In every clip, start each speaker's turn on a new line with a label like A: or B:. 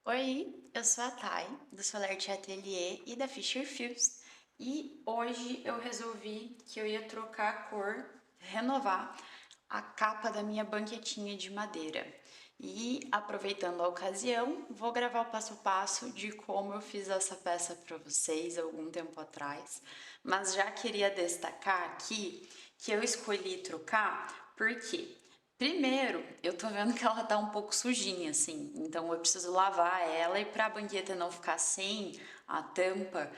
A: Oi, eu sou a Thay, do Solarte Atelier e da Fisher Fields, e hoje eu resolvi que eu ia trocar a cor, renovar a capa da minha banquetinha de madeira. E aproveitando a ocasião, vou gravar o passo a passo de como eu fiz essa peça para vocês algum tempo atrás, mas já queria destacar aqui que eu escolhi trocar porque primeiro, eu tô vendo que ela tá um pouco sujinha, assim, então eu preciso lavar ela e pra banqueta não ficar sem a tampa,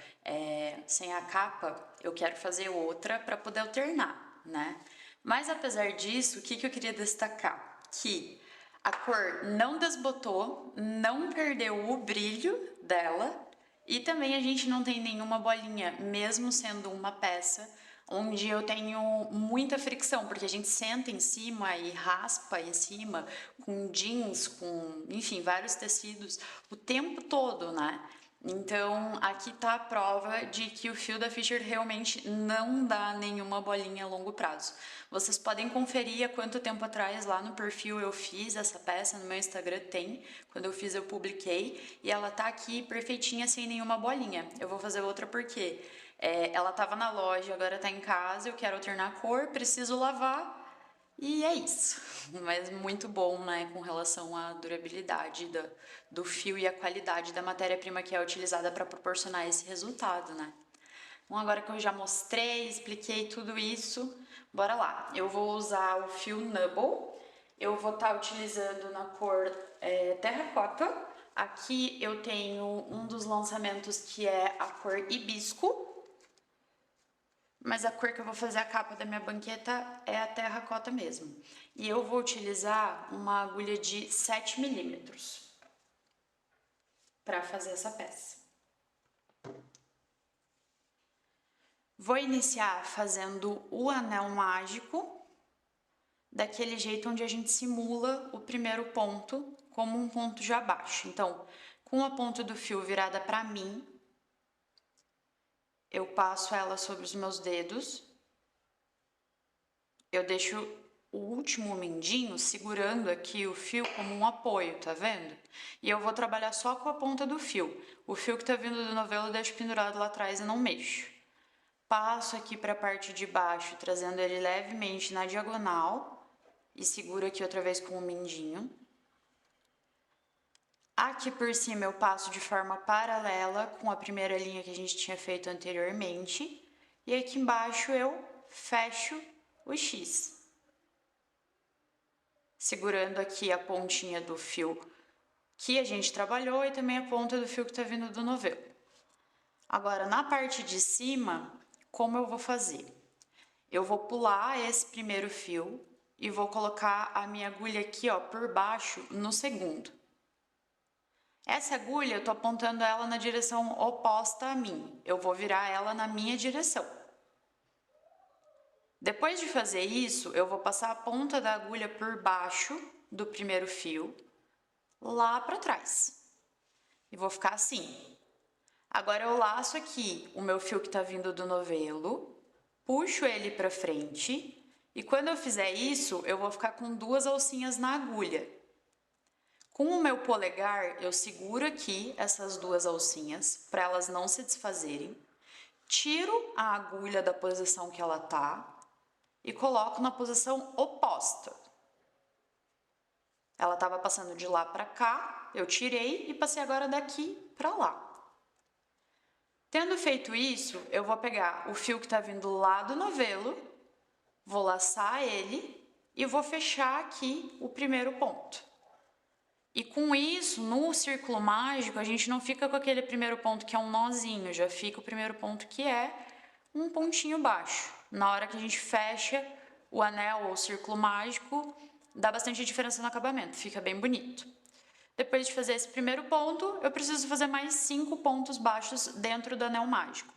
A: sem a capa, eu quero fazer outra para poder alternar, né? Mas apesar disso, o que eu queria destacar? Que a cor não desbotou, não perdeu o brilho dela e também a gente não tem nenhuma bolinha, mesmo sendo uma peça onde eu tenho muita fricção, porque a gente senta em cima e raspa em cima com jeans, com, enfim, vários tecidos o tempo todo, né? Então, aqui tá a prova de que o fio da Fisher realmente não dá nenhuma bolinha a longo prazo. Vocês podem conferir há quanto tempo atrás lá no perfil eu fiz essa peça, no meu Instagram tem, quando eu fiz eu publiquei, e ela tá aqui perfeitinha sem nenhuma bolinha. Eu vou fazer outra porque ela tava na loja, agora tá em casa, eu quero alternar a cor, preciso lavar, e é isso, mas muito bom, né, com relação à durabilidade do fio e a qualidade da matéria-prima que é utilizada para proporcionar esse resultado, né. Bom, agora que eu já mostrei, expliquei tudo isso, bora lá. Eu vou usar o fio Nubble, eu vou estar utilizando na cor terracota. Aqui eu tenho um dos lançamentos que é a cor hibisco, mas a cor que eu vou fazer a capa da minha banqueta é a terracota mesmo. E eu vou utilizar uma agulha de 7 milímetros para fazer essa peça. Vou iniciar fazendo o anel mágico, daquele jeito onde a gente simula o primeiro ponto como um ponto já baixo. Então, com a ponta do fio virada para mim, eu passo ela sobre os meus dedos, eu deixo o último mindinho segurando aqui o fio como um apoio, tá vendo? E eu vou trabalhar só com a ponta do fio. O fio que tá vindo do novelo eu deixo pendurado lá atrás e não mexo. Passo aqui para a parte de baixo, trazendo ele levemente na diagonal e seguro aqui outra vez com o mindinho. Aqui por cima eu passo de forma paralela com a primeira linha que a gente tinha feito anteriormente. E aqui embaixo eu fecho o X, segurando aqui a pontinha do fio que a gente trabalhou e também a ponta do fio que está vindo do novelo. Agora, na parte de cima, como eu vou fazer? Eu vou pular esse primeiro fio e vou colocar a minha agulha aqui, ó, por baixo no segundo. Essa agulha, eu tô apontando ela na direção oposta a mim. Eu vou virar ela na minha direção. Depois de fazer isso, eu vou passar a ponta da agulha por baixo do primeiro fio, lá para trás. E vou ficar assim. Agora eu laço aqui o meu fio que tá vindo do novelo, puxo ele para frente, e quando eu fizer isso, eu vou ficar com duas alcinhas na agulha. Com o meu polegar, eu seguro aqui essas duas alcinhas para elas não se desfazerem, tiro a agulha da posição que ela tá e coloco na posição oposta. Ela estava passando de lá para cá, eu tirei e passei agora daqui para lá. Tendo feito isso, eu vou pegar o fio que está vindo lá do novelo, vou laçar ele e vou fechar aqui o primeiro ponto. E com isso, no círculo mágico, a gente não fica com aquele primeiro ponto que é um nozinho, já fica o primeiro ponto que é um pontinho baixo. Na hora que a gente fecha o anel ou o círculo mágico, dá bastante diferença no acabamento, fica bem bonito. Depois de fazer esse primeiro ponto, eu preciso fazer mais 5 pontos baixos dentro do anel mágico.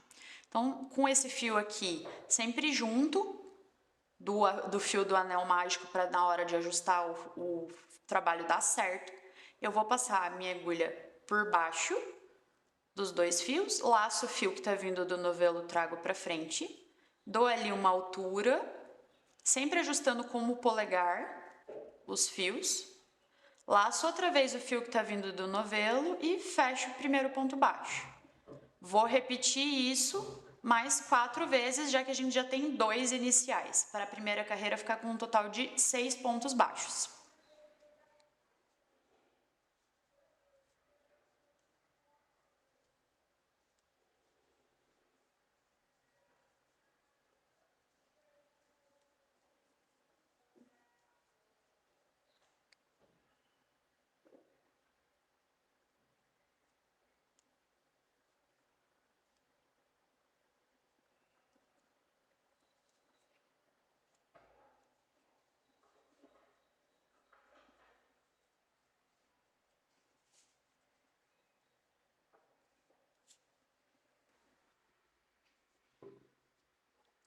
A: Então, com esse fio aqui, sempre junto do fio do anel mágico para na hora de ajustar o trabalho dar certo, eu vou passar a minha agulha por baixo dos dois fios, laço o fio que está vindo do novelo, trago para frente, dou ali uma altura, sempre ajustando com o polegar os fios, Laço outra vez o fio que está vindo do novelo e fecho o primeiro ponto baixo. Vou repetir isso mais 4 vezes, já que a gente já tem 2 iniciais, para a primeira carreira ficar com um total de 6 pontos baixos.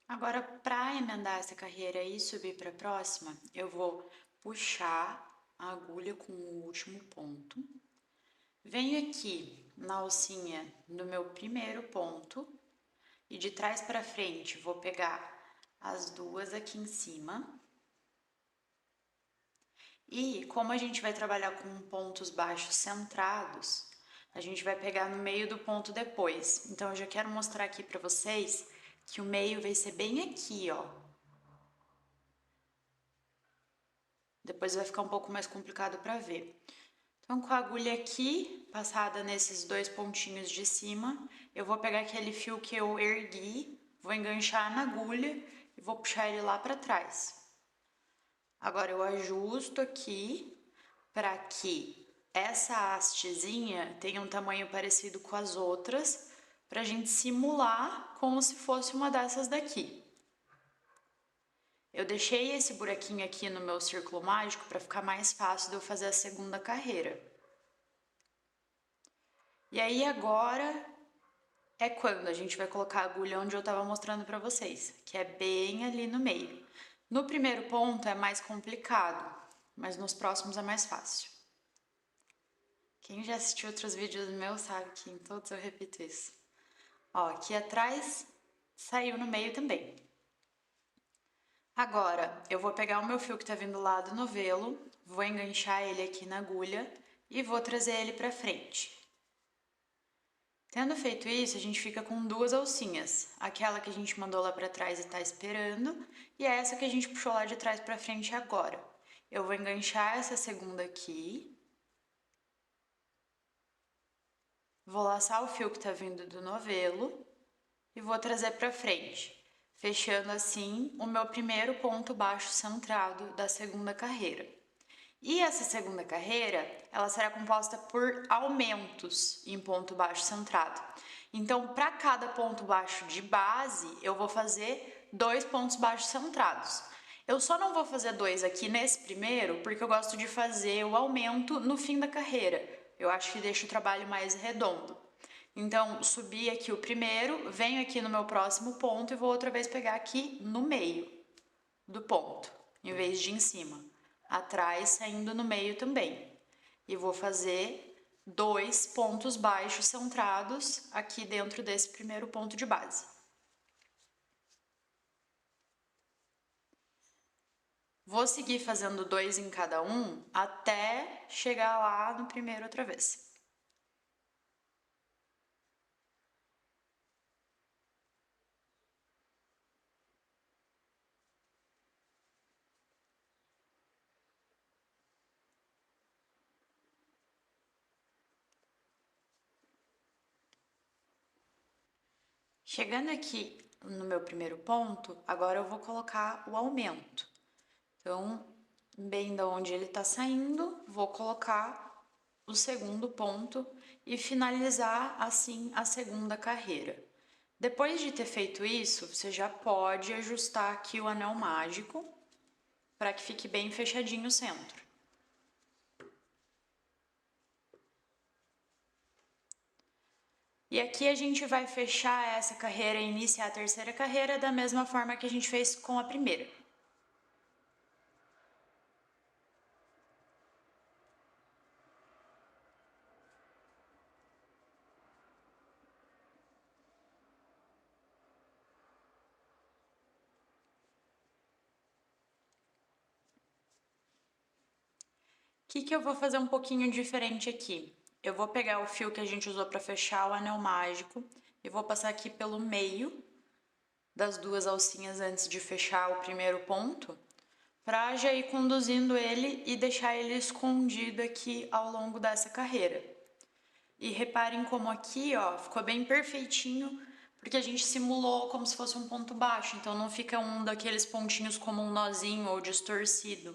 A: Agora, para emendar essa carreira e subir para a próxima, eu vou puxar a agulha com o último ponto. Venho aqui na alcinha do meu primeiro ponto e de trás para frente vou pegar as duas aqui em cima. E como a gente vai trabalhar com pontos baixos centrados, a gente vai pegar no meio do ponto depois. Então, eu já quero mostrar aqui para vocês que o meio vai ser bem aqui, ó. Depois vai ficar um pouco mais complicado para ver. Então, com a agulha aqui, passada nesses 2 pontinhos de cima, eu vou pegar aquele fio que eu ergui, vou enganchar na agulha e vou puxar ele lá para trás. Agora, eu ajusto aqui para que essa hastezinha tenha um tamanho parecido com as outras, para a gente simular como se fosse uma dessas daqui. Eu deixei esse buraquinho aqui no meu círculo mágico para ficar mais fácil de eu fazer a segunda carreira. E aí agora é quando a gente vai colocar a agulha onde eu estava mostrando para vocês, que é bem ali no meio. No primeiro ponto é mais complicado, mas nos próximos é mais fácil. Quem já assistiu outros vídeos meus sabe que em todos eu repito isso. Ó, aqui atrás saiu no meio também. Agora, eu vou pegar o meu fio que tá vindo lá do novelo, vou enganchar ele aqui na agulha e vou trazer ele pra frente. Tendo feito isso, a gente fica com 2 alcinhas. Aquela que a gente mandou lá pra trás e tá esperando, e essa que a gente puxou lá de trás pra frente agora. Eu vou enganchar essa segunda aqui. Vou laçar o fio que tá vindo do novelo e vou trazer pra frente, fechando assim o meu primeiro ponto baixo centrado da segunda carreira. E essa segunda carreira, ela será composta por aumentos em ponto baixo centrado. Então, para cada ponto baixo de base, eu vou fazer 2 pontos baixos centrados. Eu só não vou fazer 2 aqui nesse primeiro, porque eu gosto de fazer o aumento no fim da carreira. Eu acho que deixa o trabalho mais redondo. Então, subi aqui o primeiro, venho aqui no meu próximo ponto e vou outra vez pegar aqui no meio do ponto, em vez de em cima. Atrás, saindo no meio também. E vou fazer 2 pontos baixos centrados aqui dentro desse primeiro ponto de base. Vou seguir fazendo 2 em cada um até chegar lá no primeiro outra vez. Chegando aqui no meu primeiro ponto, agora eu vou colocar o aumento. Então, bem da onde ele está saindo, vou colocar o segundo ponto e finalizar assim a segunda carreira. Depois de ter feito isso, você já pode ajustar aqui o anel mágico para que fique bem fechadinho o centro. E aqui a gente vai fechar essa carreira e iniciar a terceira carreira da mesma forma que a gente fez com a primeira. que eu vou fazer um pouquinho diferente aqui? Eu vou pegar o fio que a gente usou para fechar o anel mágico e vou passar aqui pelo meio das duas alcinhas antes de fechar o primeiro ponto, para já ir conduzindo ele e deixar ele escondido aqui ao longo dessa carreira. E reparem como aqui, ó, ficou bem perfeitinho, porque a gente simulou como se fosse um ponto baixo, então não fica um daqueles pontinhos como um nozinho ou distorcido.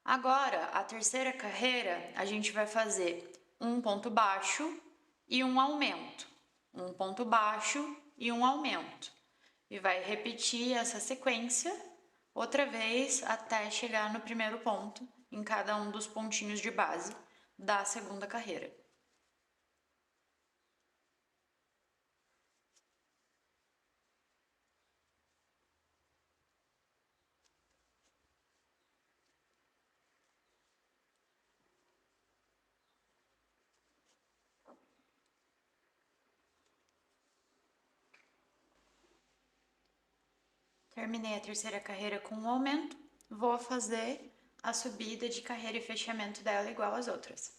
A: Agora, a terceira carreira, a gente vai fazer um ponto baixo e um aumento. Um ponto baixo e um aumento. E vai repetir essa sequência outra vez até chegar no primeiro ponto em cada um dos pontinhos de base da segunda carreira. Terminei a terceira carreira com um aumento, vou fazer a subida de carreira e fechamento dela igual às outras.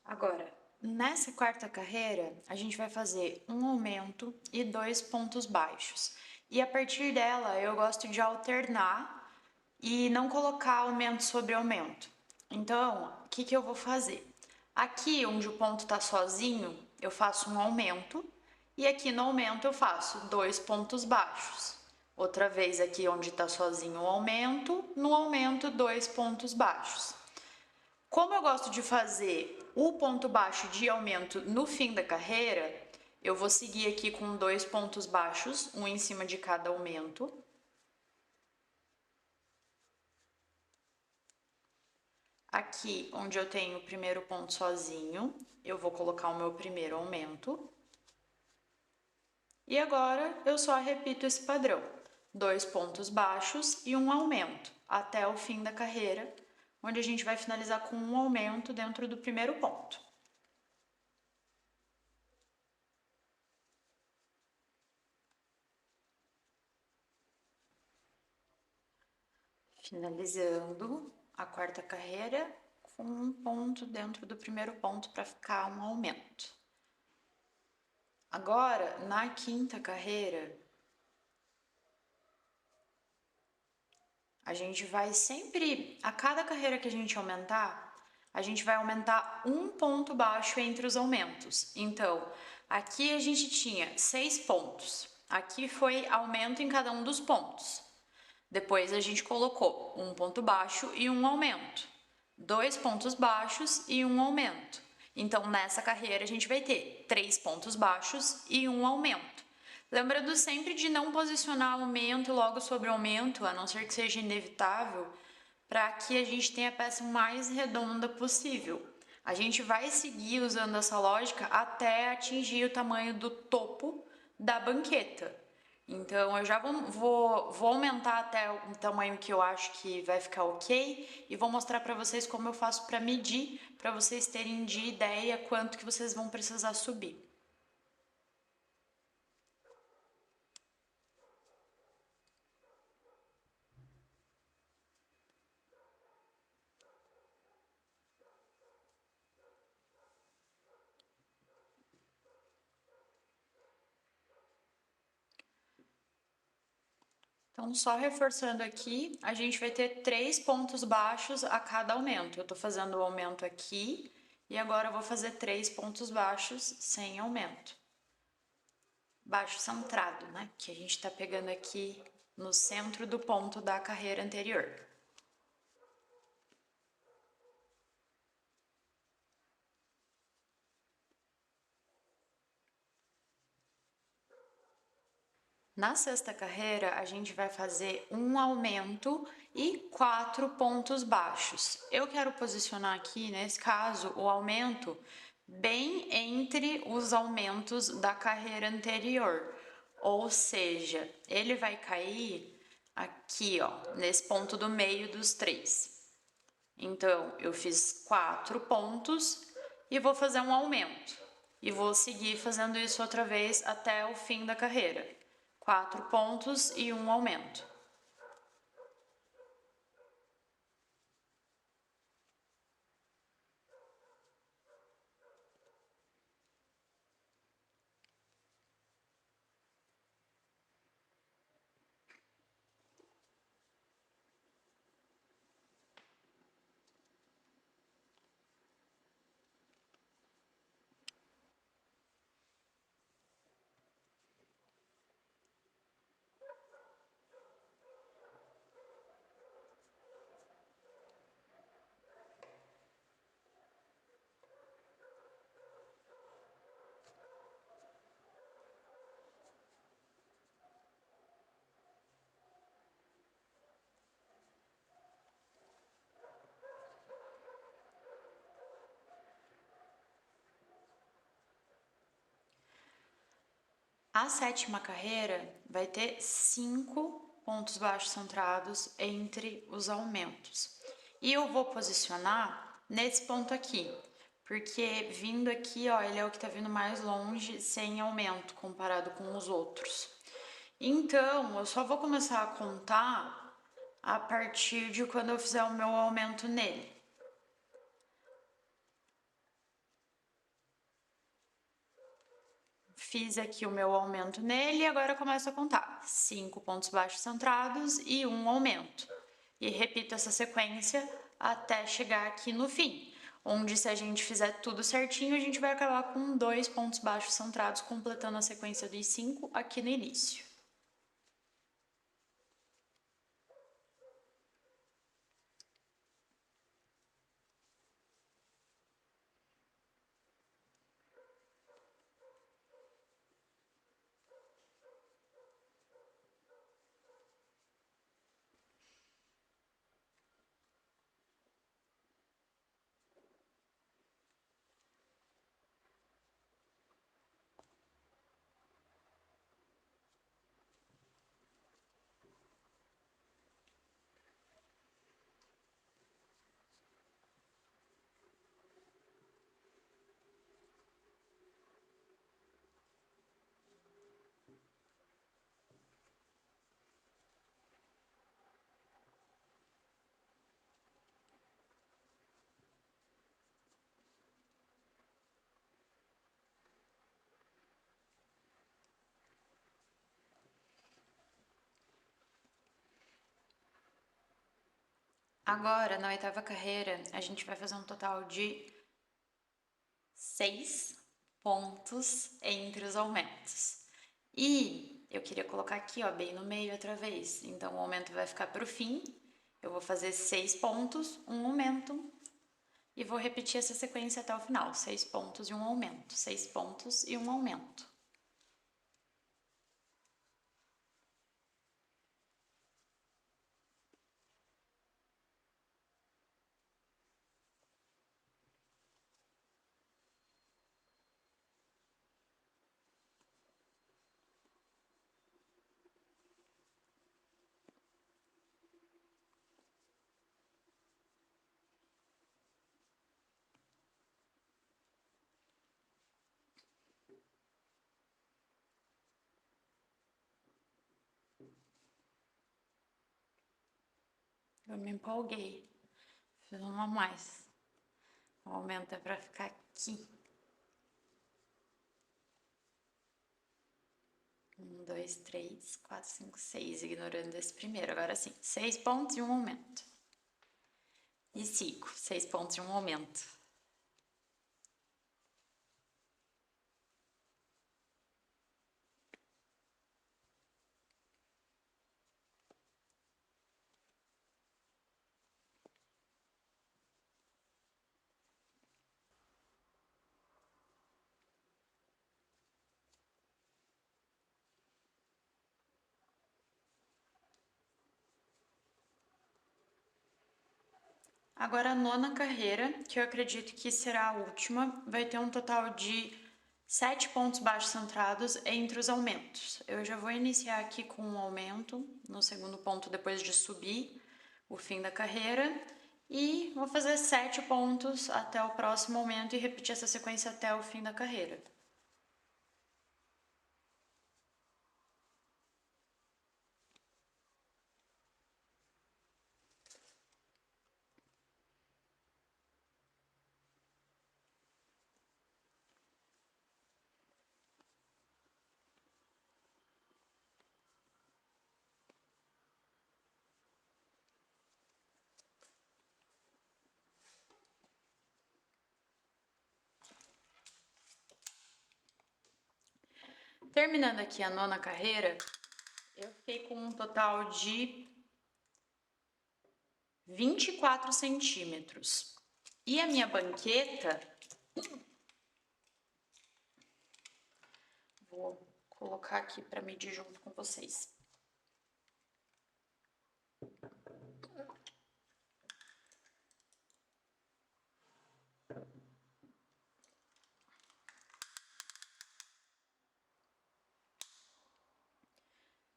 A: Agora, nessa quarta carreira, a gente vai fazer um aumento e 2 pontos baixos. E a partir dela, eu gosto de alternar e não colocar aumento sobre aumento. Então, o que eu vou fazer? Aqui, onde o ponto está sozinho, eu faço um aumento. E aqui no aumento, eu faço 2 pontos baixos. Outra vez aqui onde está sozinho o aumento, no aumento 2 pontos baixos. Como eu gosto de fazer o ponto baixo de aumento no fim da carreira, eu vou seguir aqui com 2 pontos baixos, um em cima de cada aumento. Aqui, onde eu tenho o primeiro ponto sozinho, eu vou colocar o meu primeiro aumento. E agora, eu só repito esse padrão. 2 pontos baixos e um aumento, até o fim da carreira, onde a gente vai finalizar com um aumento dentro do primeiro ponto. Finalizando a quarta carreira com um ponto dentro do primeiro ponto para ficar um aumento. Agora, na quinta carreira, a gente vai sempre, a cada carreira que a gente aumentar, a gente vai aumentar um ponto baixo entre os aumentos. Então, aqui a gente tinha 6 pontos. Aqui foi aumento em cada um dos pontos. Depois a gente colocou um ponto baixo e um aumento. 2 pontos baixos e um aumento. Então, nessa carreira, a gente vai ter 3 pontos baixos e um aumento. Lembrando sempre de não posicionar aumento logo sobre aumento, a não ser que seja inevitável, para que a gente tenha a peça mais redonda possível. A gente vai seguir usando essa lógica até atingir o tamanho do topo da banqueta. Então, eu já vou aumentar até o tamanho que eu acho que vai ficar ok e vou mostrar para vocês como eu faço para medir, para vocês terem de ideia quanto que vocês vão precisar subir. Então, só reforçando aqui, a gente vai ter 3 pontos baixos a cada aumento. Eu tô fazendo o aumento aqui e agora eu vou fazer 3 pontos baixos sem aumento. Baixo centrado, né? Que a gente tá pegando aqui no centro do ponto da carreira anterior. Na sexta carreira, a gente vai fazer um aumento e 4 pontos baixos. Eu quero posicionar aqui, nesse caso, o aumento bem entre os aumentos da carreira anterior, Ou seja, ele vai cair aqui, ó, nesse ponto do meio dos 3. Então, eu fiz 4 pontos e vou fazer um aumento. E vou seguir fazendo isso outra vez até o fim da carreira. 4 pontos e um aumento. A 7ª carreira vai ter 5 pontos baixos centrados entre os aumentos. E eu vou posicionar nesse ponto aqui, porque vindo aqui, ó, ele é o que tá vindo mais longe sem aumento comparado com os outros. Então, eu só vou começar a contar a partir de quando eu fizer o meu aumento nele. Fiz aqui o meu aumento nele e agora começo a contar 5 pontos baixos centrados e um aumento. E repito essa sequência até chegar aqui no fim, onde se a gente fizer tudo certinho, a gente vai acabar com 2 pontos baixos centrados, completando a sequência dos 5 aqui no início. Agora, na 8ª carreira, a gente vai fazer um total de 6 pontos entre os aumentos. E eu queria colocar aqui, ó, bem no meio outra vez. Então, o aumento vai ficar para o fim. Eu vou fazer 6 pontos, um aumento. E vou repetir essa sequência até o final. 6 pontos e um aumento. 6 pontos e um aumento. Eu me empolguei. Fiz uma a mais. O aumento é para ficar aqui. 1, 2, 3, 4, 5, 6. Ignorando esse primeiro. Agora sim. 6 pontos e um aumento. E sigo. 6 pontos e um aumento. Agora a 9ª carreira, que eu acredito que será a última, vai ter um total de 7 pontos baixos centrados entre os aumentos. Eu já vou iniciar aqui com um aumento no segundo ponto depois de subir o fim da carreira e vou fazer 7 pontos até o próximo aumento e repetir essa sequência até o fim da carreira. Terminando aqui a nona carreira, eu fiquei com um total de 24 centímetros. E a minha banqueta, vou colocar aqui para medir junto com vocês.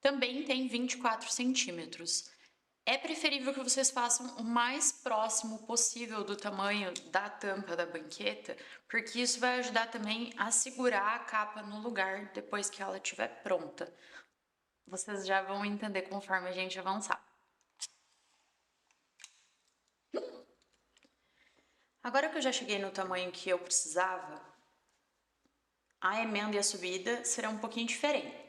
A: Também tem 24 centímetros. É preferível que vocês façam o mais próximo possível do tamanho da tampa da banqueta, porque isso vai ajudar também a segurar a capa no lugar depois que ela estiver pronta. Vocês já vão entender conforme a gente avançar. Agora que eu já cheguei no tamanho que eu precisava, a emenda e a subida serão um pouquinho diferentes.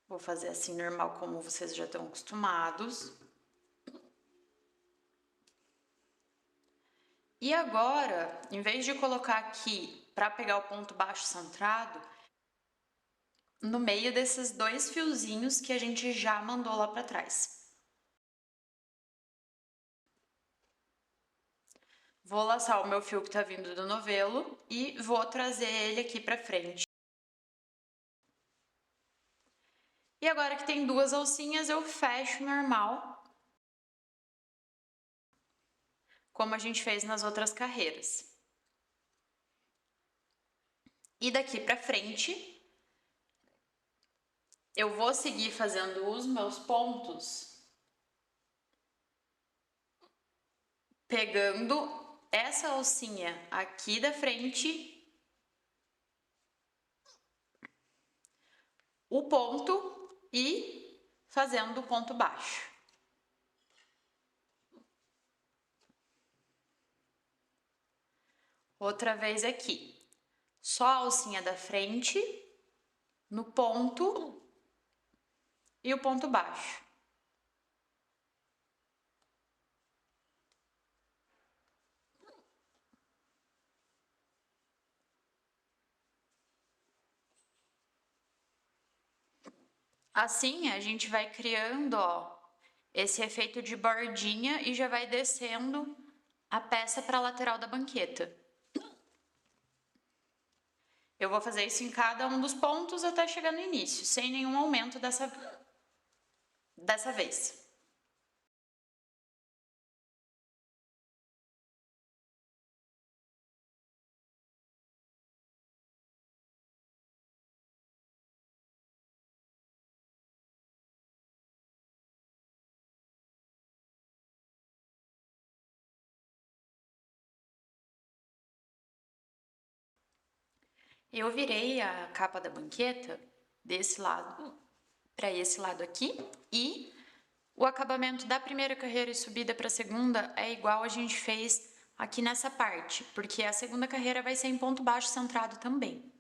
A: Vou fazer assim normal, como vocês já estão acostumados. E agora, em vez de colocar aqui para pegar o ponto baixo centrado, no meio desses dois fiozinhos que a gente já mandou lá para trás. Vou laçar o meu fio que tá vindo do novelo e vou trazer ele aqui para frente. E agora que tem duas alcinhas, eu fecho normal, como a gente fez nas outras carreiras. E daqui para frente, eu vou seguir fazendo os meus pontos, pegando essa alcinha aqui da frente, o ponto e fazendo o ponto baixo. Outra vez aqui, só a alcinha da frente, no ponto e o ponto baixo. Assim, a gente vai criando, ó, esse efeito de bordinha e já vai descendo a peça para a lateral da banqueta. Eu vou fazer isso em cada um dos pontos até chegar no início, sem nenhum aumento dessa vez. Eu virei a capa da banqueta desse lado para esse lado aqui e o acabamento da primeira carreira e subida para a segunda é igual a gente fez aqui nessa parte, porque a segunda carreira vai ser em ponto baixo centrado também.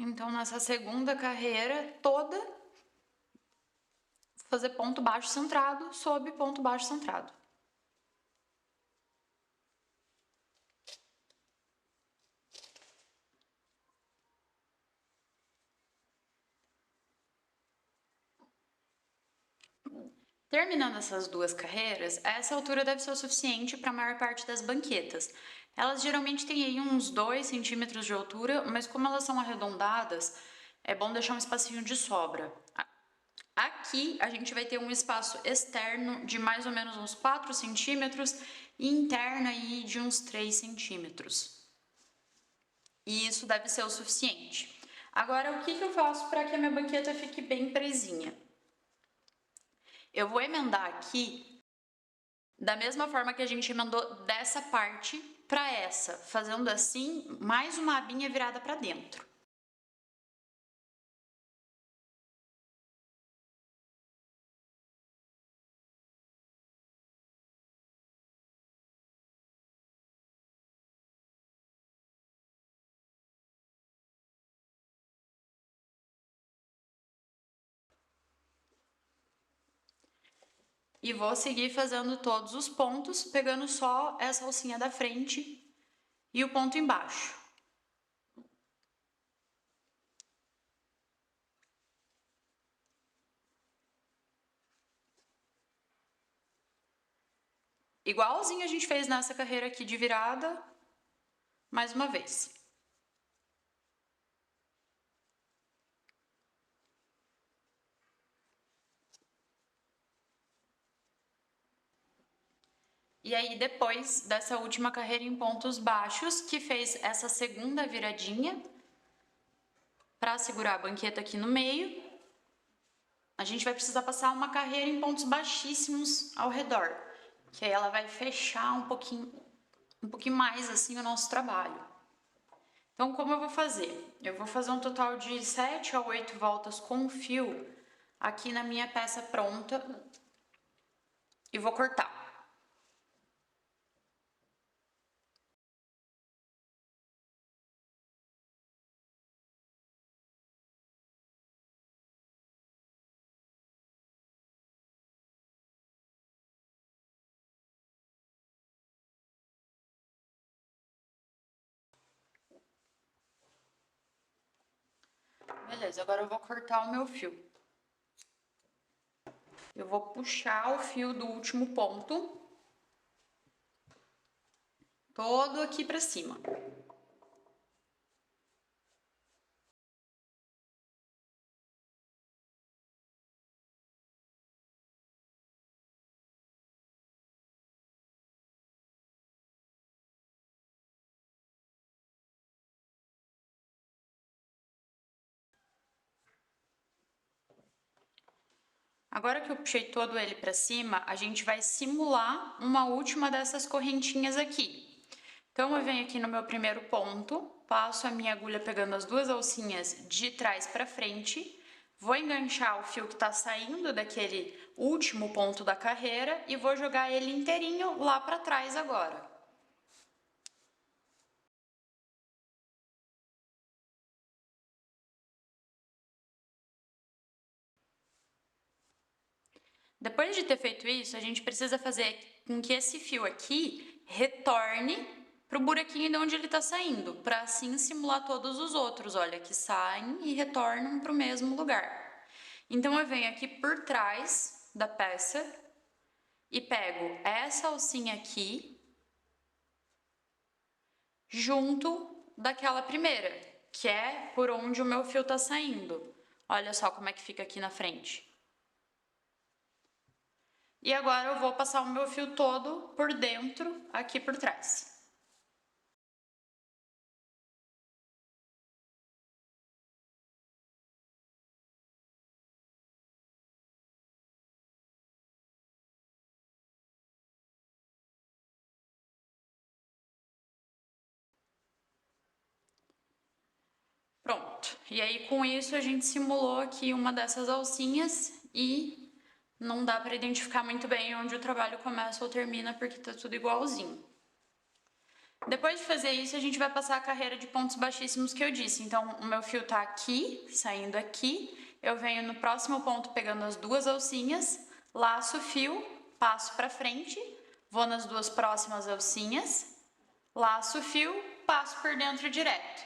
A: Então, nessa segunda carreira toda, fazer ponto baixo centrado sobre ponto baixo centrado. Terminando essas duas carreiras, essa altura deve ser o suficiente para a maior parte das banquetas. Elas geralmente têm aí uns 2 centímetros de altura, mas como elas são arredondadas, é bom deixar um espacinho de sobra. Aqui a gente vai ter um espaço externo de mais ou menos uns 4 centímetros e interno aí de uns 3 centímetros. E isso deve ser o suficiente. Agora, o que eu faço para que a minha banqueta fique bem presinha? Eu vou emendar aqui da mesma forma que a gente emendou dessa parte para essa, fazendo assim mais uma abinha virada para dentro. E vou seguir fazendo todos os pontos, pegando só essa alcinha da frente e o ponto embaixo. Igualzinho a gente fez nessa carreira aqui de virada, mais uma vez. E aí, depois dessa última carreira em pontos baixos, que fez essa segunda viradinha, para segurar a banqueta aqui no meio, a gente vai precisar passar uma carreira em pontos baixíssimos ao redor, que aí ela vai fechar um pouquinho mais assim o nosso trabalho. Então, como eu vou fazer? Eu vou fazer um total de 7 a 8 voltas com fio aqui na minha peça pronta e vou cortar. Beleza, agora eu vou cortar o meu fio. Eu vou puxar o fio do último ponto todo aqui pra cima. Agora que eu puxei todo ele para cima, a gente vai simular uma última dessas correntinhas aqui. Então, eu venho aqui no meu primeiro ponto, passo a minha agulha pegando as duas alcinhas de trás para frente, vou enganchar o fio que está saindo daquele último ponto da carreira e vou jogar ele inteirinho lá para trás agora. Depois de ter feito isso, a gente precisa fazer com que esse fio aqui retorne para o buraquinho de onde ele está saindo, para assim simular todos os outros, olha, que saem e retornam para o mesmo lugar. Então, eu venho aqui por trás da peça e pego essa alcinha aqui junto daquela primeira, que é por onde o meu fio está saindo. Olha só como é que fica aqui na frente. E agora eu vou passar o meu fio todo por dentro, aqui por trás. Pronto. E aí, com isso, a gente simulou aqui uma dessas alcinhas e não dá para identificar muito bem onde o trabalho começa ou termina, porque tá tudo igualzinho. Depois de fazer isso, a gente vai passar a carreira de pontos baixíssimos que eu disse. Então, o meu fio tá aqui, saindo aqui, eu venho no próximo ponto pegando as duas alcinhas, laço o fio, passo para frente, vou nas duas próximas alcinhas, laço o fio, passo por dentro direto.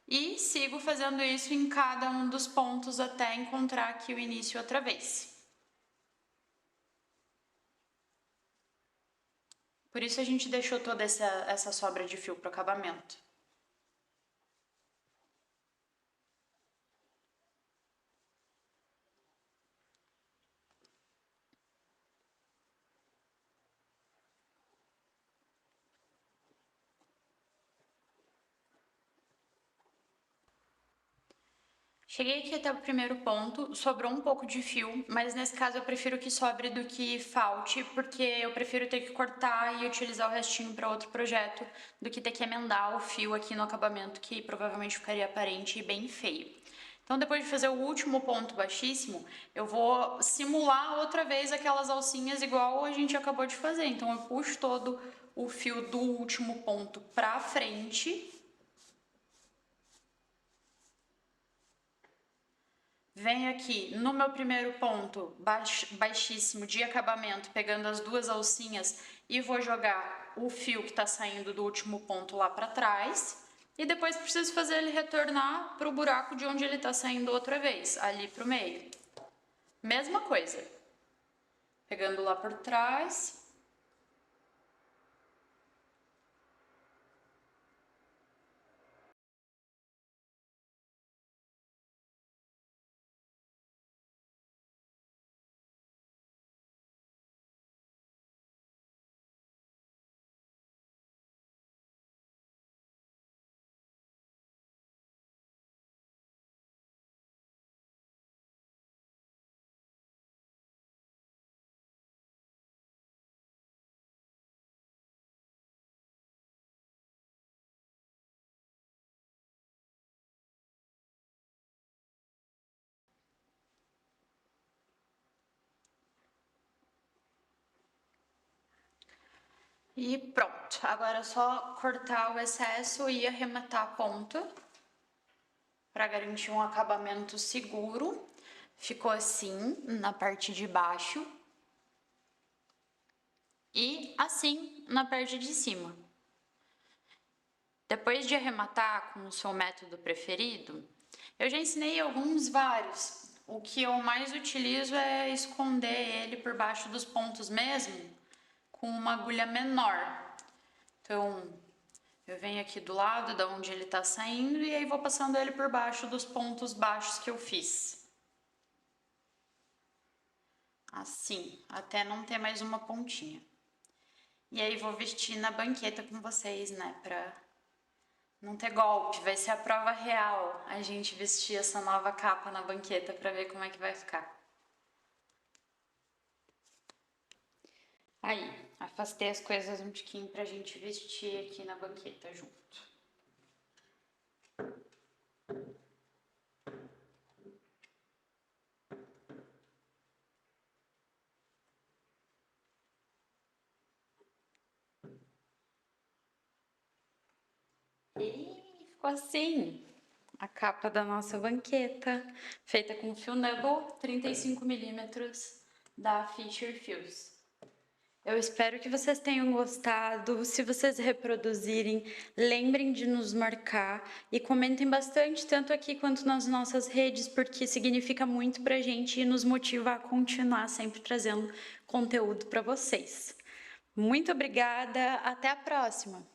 A: E sigo fazendo isso em cada um dos pontos até encontrar aqui o início outra vez. Por isso a gente deixou toda essa sobra de fio para o acabamento. Cheguei aqui até o primeiro ponto, sobrou um pouco de fio, mas nesse caso eu prefiro que sobre do que falte, porque eu prefiro ter que cortar e utilizar o restinho para outro projeto do que ter que emendar o fio aqui no acabamento, que provavelmente ficaria aparente e bem feio. Então, depois de fazer o último ponto baixíssimo, eu vou simular outra vez aquelas alcinhas igual a gente acabou de fazer. Então, eu puxo todo o fio do último ponto para frente. Venho aqui no meu primeiro ponto baixíssimo de acabamento, pegando as duas alcinhas e vou jogar o fio que está saindo do último ponto lá para trás. E depois preciso fazer ele retornar para o buraco de onde ele está saindo outra vez, ali para o meio. Mesma coisa. Pegando lá por trás. E pronto. Agora é só cortar o excesso e arrematar a ponta para garantir um acabamento seguro. Ficou assim na parte de baixo e assim na parte de cima. Depois de arrematar com o seu método preferido, eu já ensinei vários. O que eu mais utilizo é esconder ele por baixo dos pontos mesmo, com uma agulha menor. Então, eu venho aqui do lado da onde ele tá saindo e aí vou passando ele por baixo dos pontos baixos que eu fiz. Assim, até não ter mais uma pontinha. E aí vou vestir na banqueta com vocês, né, pra não ter golpe. Vai ser a prova real a gente vestir essa nova capa na banqueta pra ver como é que vai ficar. Aí, afastei as coisas um tiquinho pra gente vestir aqui na banqueta junto. E ficou assim a capa da nossa banqueta, feita com fio Nubble 35mm da Fisher Fuse. Eu espero que vocês tenham gostado. Se vocês reproduzirem, lembrem de nos marcar e comentem bastante, tanto aqui quanto nas nossas redes, porque significa muito pra gente e nos motiva a continuar sempre trazendo conteúdo para vocês. Muito obrigada, até a próxima!